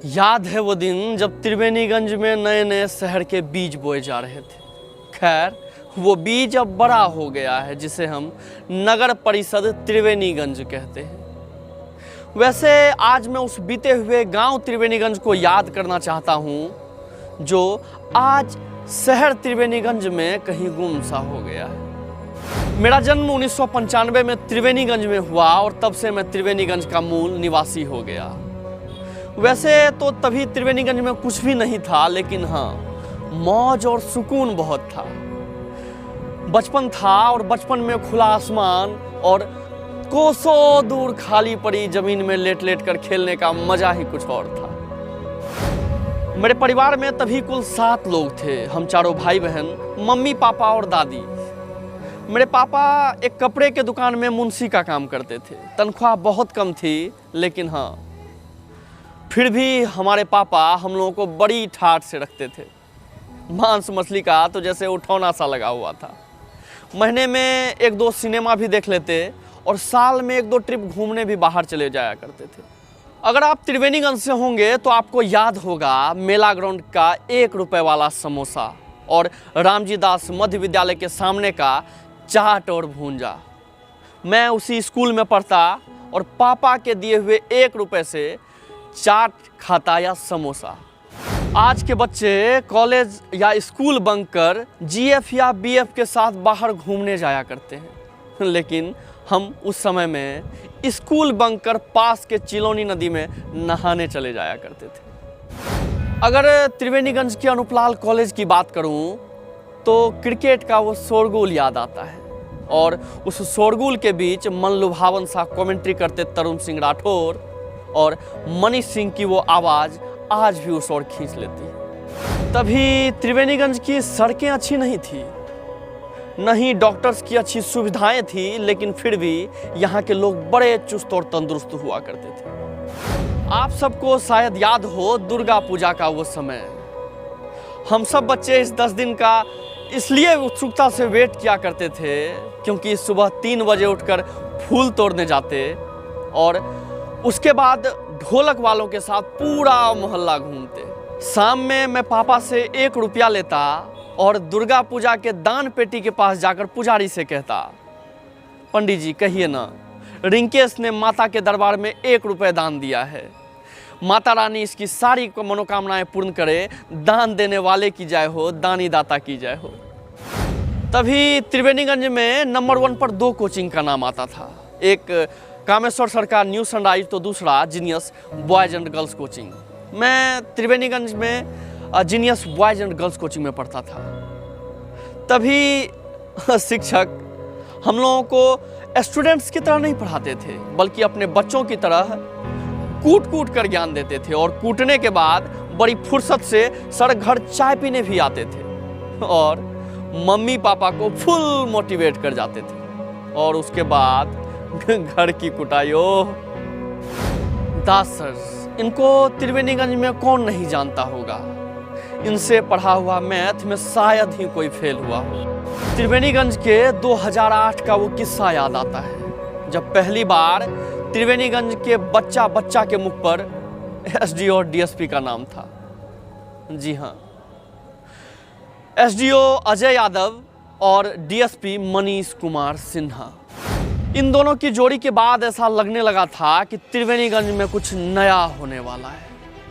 याद है वो दिन जब त्रिवेणीगंज में नए नए शहर के बीज बोए जा रहे थे। खैर, वो बीज अब बड़ा हो गया है, जिसे हम नगर परिषद त्रिवेणीगंज कहते हैं। वैसे आज मैं उस बीते हुए गांव त्रिवेणीगंज को याद करना चाहता हूं, जो आज शहर त्रिवेणीगंज में कहीं गुम सा हो गया है। मेरा जन्म 1995 में त्रिवेणीगंज में हुआ और तब से मैं त्रिवेणीगंज का मूल निवासी हो गया। वैसे तो तभी त्रिवेणीगंज में कुछ भी नहीं था, लेकिन हाँ, मौज और सुकून बहुत था। बचपन था और बचपन में खुला आसमान और कोसों दूर खाली पड़ी जमीन में लेट लेट कर खेलने का मजा ही कुछ और था। मेरे परिवार में तभी कुल 7 लोग थे। हम चारों भाई बहन, मम्मी पापा और दादी। मेरे पापा एक कपड़े के दुकान में मुंशी का काम करते थे। तनख्वाह बहुत कम थी, लेकिन हाँ, फिर भी हमारे पापा हम लोगों को बड़ी ठाठ से रखते थे। मांस मछली का तो जैसे उठौना सा लगा हुआ था। महीने में 1-2 सिनेमा भी देख लेते और साल में 1-2 ट्रिप घूमने भी बाहर चले जाया करते थे। अगर आप त्रिवेणीगंज से होंगे तो आपको याद होगा मेला ग्राउंड का 1 रुपए वाला समोसा और रामजी दास मध्य विद्यालय के सामने का चाट और भूंजा। मैं उसी स्कूल में पढ़ता और पापा के दिए हुए 1 रुपए से चाट खाता या समोसा। आज के बच्चे कॉलेज या स्कूल बंक कर जीएफ या बीएफ के साथ बाहर घूमने जाया करते हैं, लेकिन हम उस समय में स्कूल बंक कर पास के चिलौनी नदी में नहाने चले जाया करते थे। अगर त्रिवेणीगंज के अनुपलाल कॉलेज की बात करूं तो क्रिकेट का वो शोरगुल याद आता है और उस शोरगुल के बीच मन लुभावन सा कमेंट्री करते तरुण सिंह राठौर और मनीष सिंह की वो आवाज़ आज भी उस ओर खींच लेती है। तभी त्रिवेणीगंज की सड़कें अच्छी नहीं थी, न ही डॉक्टर्स की अच्छी सुविधाएं थी, लेकिन फिर भी यहाँ के लोग बड़े चुस्त और तंदुरुस्त हुआ करते थे। आप सबको शायद याद हो दुर्गा पूजा का वो समय। हम सब बच्चे इस 10 दिन का इसलिए उत्सुकता से वेट किया करते थे क्योंकि सुबह 3 बजे उठकर फूल तोड़ने जाते और उसके बाद ढोलक वालों के साथ पूरा मोहल्ला घूमते। शाम में मैं पापा से 1 रुपया लेता और दुर्गा पूजा के दान पेटी के पास जाकर पुजारी से कहता, पंडित जी कहिए ना, रिंकेश ने माता के दरबार में 1 रुपये दान दिया है। माता रानी इसकी सारी मनोकामनाएं पूर्ण करे, दान देने वाले की जय हो, दानी दाता की जय हो। तभी त्रिवेणीगंज में नंबर 1 पर 2 कोचिंग का नाम आता था। एक कामेश्वर सरकार न्यू सनराइज तो दूसरा genius boys and girls coaching. मैं त्रिवेणीगंज में genius boys and girls coaching में पढ़ता था। तभी शिक्षक हम लोगों को स्टूडेंट्स की तरह नहीं पढ़ाते थे, बल्कि अपने बच्चों की तरह कूट कूट कर ज्ञान देते थे और कूटने के बाद बड़ी फुर्सत से सर घर चाय पीने भी आते थे और मम्मी पापा को फुल मोटिवेट कर जाते थे। और उसके बाद घर की कुटाई। दास सर, इनको त्रिवेणीगंज में कौन नहीं जानता होगा। इनसे पढ़ा हुआ मैथ में शायद ही कोई फेल हुआ हो। त्रिवेणीगंज के 2008 का वो किस्सा याद आता है जब पहली बार त्रिवेणीगंज के बच्चा के मुख पर एसडीओ और डीएसपी का नाम था। जी हाँ, एसडीओ अजय यादव और डीएसपी मनीष कुमार सिन्हा। इन दोनों की जोड़ी के बाद ऐसा लगने लगा था कि त्रिवेणीगंज में कुछ नया होने वाला है।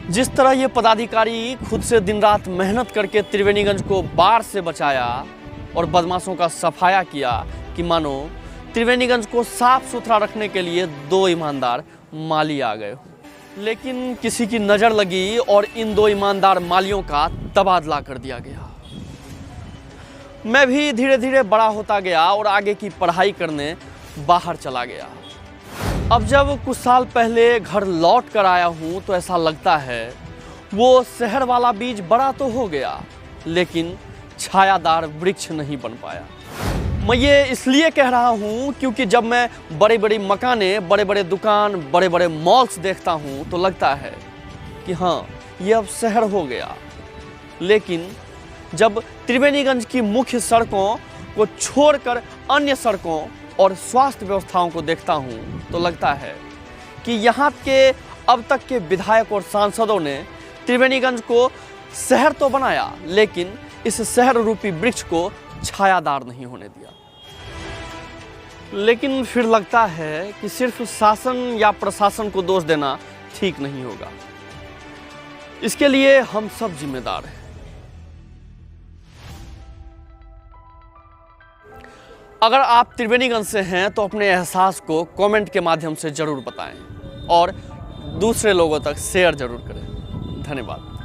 जिस तरह ये पदाधिकारी खुद से दिन रात मेहनत करके त्रिवेणीगंज को बाढ़ से बचाया और बदमाशों का सफाया किया कि मानो त्रिवेणीगंज को साफ सुथरा रखने के लिए 2 ईमानदार माली आ गए हो। लेकिन किसी की नज़र लगी और इन 2 ईमानदार मालियों का तबादला कर दिया गया। मैं भी धीरे धीरे बड़ा होता गया और आगे की पढ़ाई करने बाहर चला गया। अब जब कुछ साल पहले घर लौट कर आया हूँ तो ऐसा लगता है वो शहर वाला बीज बड़ा तो हो गया, लेकिन छायादार वृक्ष नहीं बन पाया। मैं ये इसलिए कह रहा हूँ क्योंकि जब मैं बड़ी बड़ी मकाने, बड़े बड़े दुकान, बड़े बड़े मॉल्स देखता हूँ तो लगता है कि हाँ, ये अब शहर हो गया। लेकिन जब त्रिवेणीगंज की मुख्य सड़कों को छोड़कर अन्य सड़कों और स्वास्थ्य व्यवस्थाओं को देखता हूँ तो लगता है कि यहाँ के अब तक के विधायक और सांसदों ने त्रिवेणीगंज को शहर तो बनाया, लेकिन इस शहर रूपी वृक्ष को छायादार नहीं होने दिया। लेकिन फिर लगता है कि सिर्फ शासन या प्रशासन को दोष देना ठीक नहीं होगा। इसके लिए हम सब जिम्मेदार हैं। अगर आप त्रिवेणीगंज से हैं तो अपने एहसास को कमेंट के माध्यम से जरूर बताएं और दूसरे लोगों तक शेयर जरूर करें। धन्यवाद।